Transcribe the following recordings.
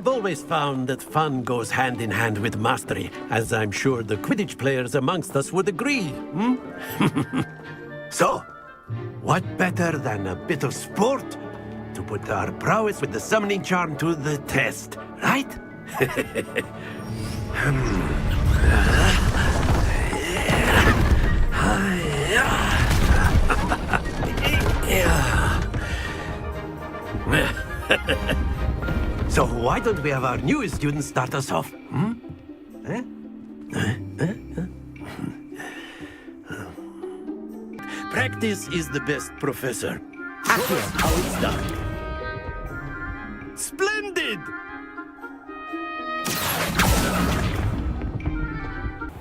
I've always found that fun goes hand in hand with mastery, as I'm sure the Quidditch players amongst us would agree. So, what better than a bit of sport to put our prowess with the summoning charm to the test, right? So why don't we have our newest student start us off? Practice is the best professor. Here's how it's done. Splendid!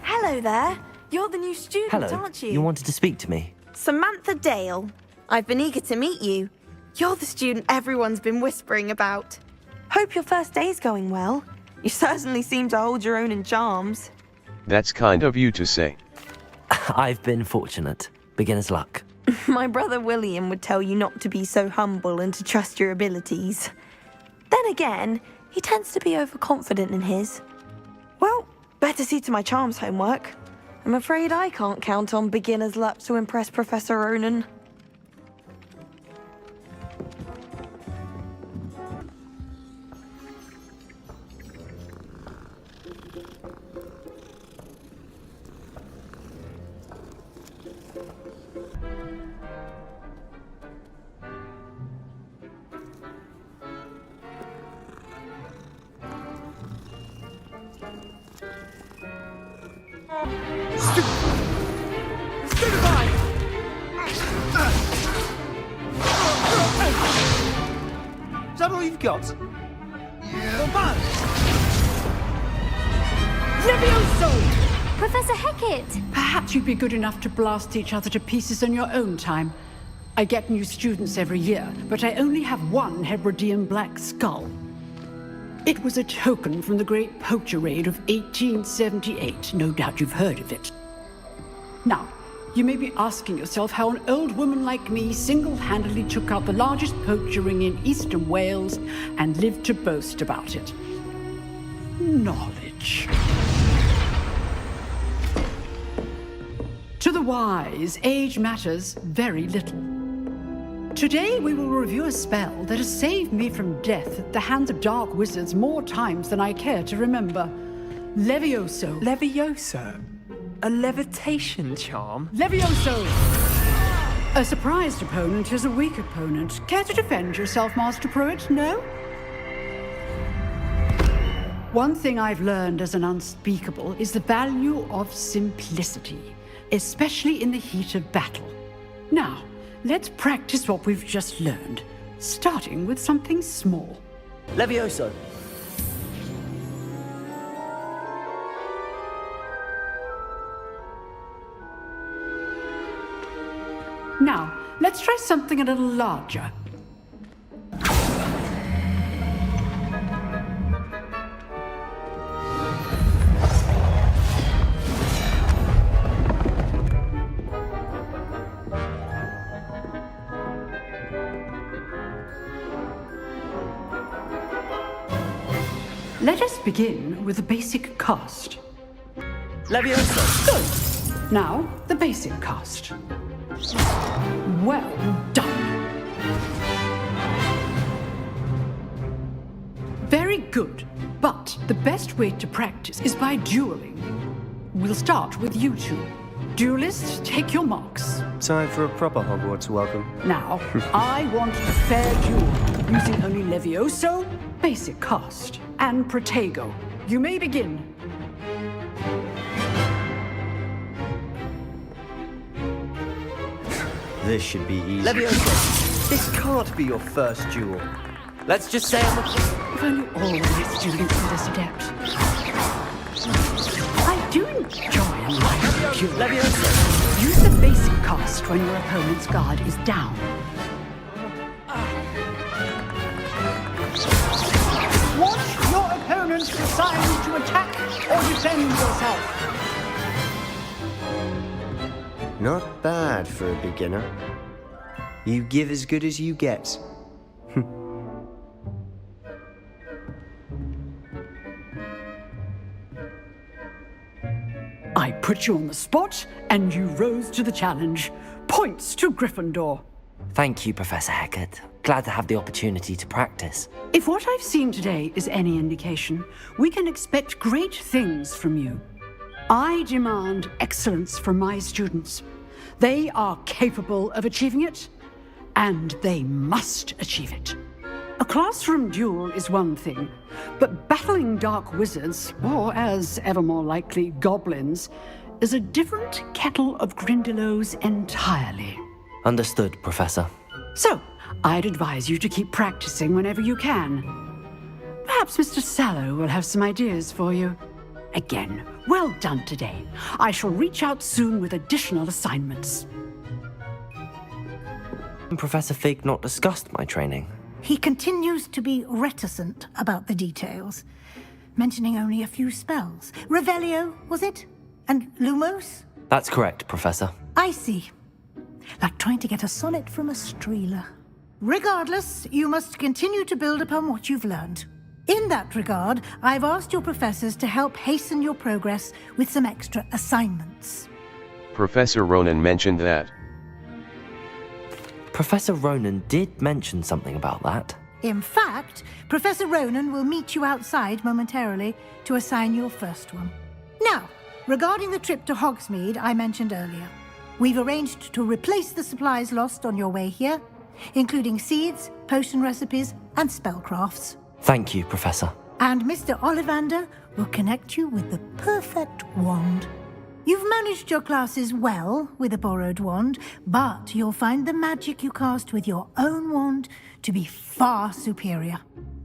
Hello there. You're the new student, Hello. aren't you? You wanted to speak to me? Samantha Dale. I've been eager to meet you. You're the student everyone's been whispering about. Hope your first day's going well. You certainly seem to hold your own in charms. That's kind of you to say. I've been fortunate. Beginner's luck. My brother William would tell you not to be so humble and to trust your abilities. Then again, he tends to be overconfident in his. Well, better see to my charms homework. I'm afraid I can't count on beginner's luck to impress Professor Ronan. Is that all you've got? Professor Hecat! Perhaps you'd be good enough to blast each other to pieces in your own time. I get new students every year, but I only have one Hebridean black skull. It was a token from the Great Poacher Raid of 1878. No doubt you've heard of it. Now, you may be asking yourself how an old woman like me single-handedly took out the largest poacher ring in eastern Wales and lived to boast about it. Knowledge. To the wise, age matters very little. Today we will review a spell that has saved me from death at the hands of dark wizards more times than I care to remember. Levioso. Levioso? A levitation charm? Levioso! A surprised opponent is a weak opponent. Care to defend yourself, Master Pruitt? No? One thing I've learned as an unspeakable is the value of simplicity, especially in the heat of battle. Now, let's practice what we've just learned, starting with something small. Levioso. Now, let's try something a little larger. Let us begin with the basic cast. Levioso. Good. Now, the basic cast. Well done. Very good. But the best way to practice is by dueling. We'll start with you two. Duelists, take your marks. Time for a proper Hogwarts welcome. Now, I want a fair duel, using only Levioso, basic cast, and Protego. You may begin. This should be easy. Levioso. This can't be your first duel. Let's just say I'm a... If only all my students were this adept. I do enjoy a live duel. Levioso. Use the basic cast when your opponent's guard is down. Watch your opponent decide to attack or defend yourself. Not bad for a beginner. You give as good as you get. put you on the spot, and you rose to the challenge. Points to Gryffindor. Thank you, Professor Hecat. Glad to have the opportunity to practice. If what I've seen today is any indication, we can expect great things from you. I demand excellence from my students. They are capable of achieving it, and they must achieve it. A classroom duel is one thing, but battling dark wizards, or as ever more likely, goblins, is a different kettle of Grindylows entirely. Understood, Professor. So, I'd advise you to keep practicing whenever you can. Perhaps Mr. Sallow will have some ideas for you. Again, well done today. I shall reach out soon with additional assignments. Professor Fig not discussed my training. He continues to be reticent about the details, mentioning only a few spells. Revelio, was it? And Lumos? That's correct, Professor. I see. Like trying to get a sonnet from a streeler. Regardless, you must continue to build upon what you've learned. In that regard, I've asked your professors to help hasten your progress with some extra assignments. Professor Ronan mentioned that. Professor Ronan did mention something about that. In fact, Professor Ronan will meet you outside momentarily to assign your first one. Now, regarding the trip to Hogsmeade I mentioned earlier, we've arranged to replace the supplies lost on your way here, including seeds, potion recipes, and spellcrafts. Thank you, Professor. And Mr. Ollivander will connect you with the perfect wand. You've managed your classes well with a borrowed wand, but you'll find the magic you cast with your own wand to be far superior.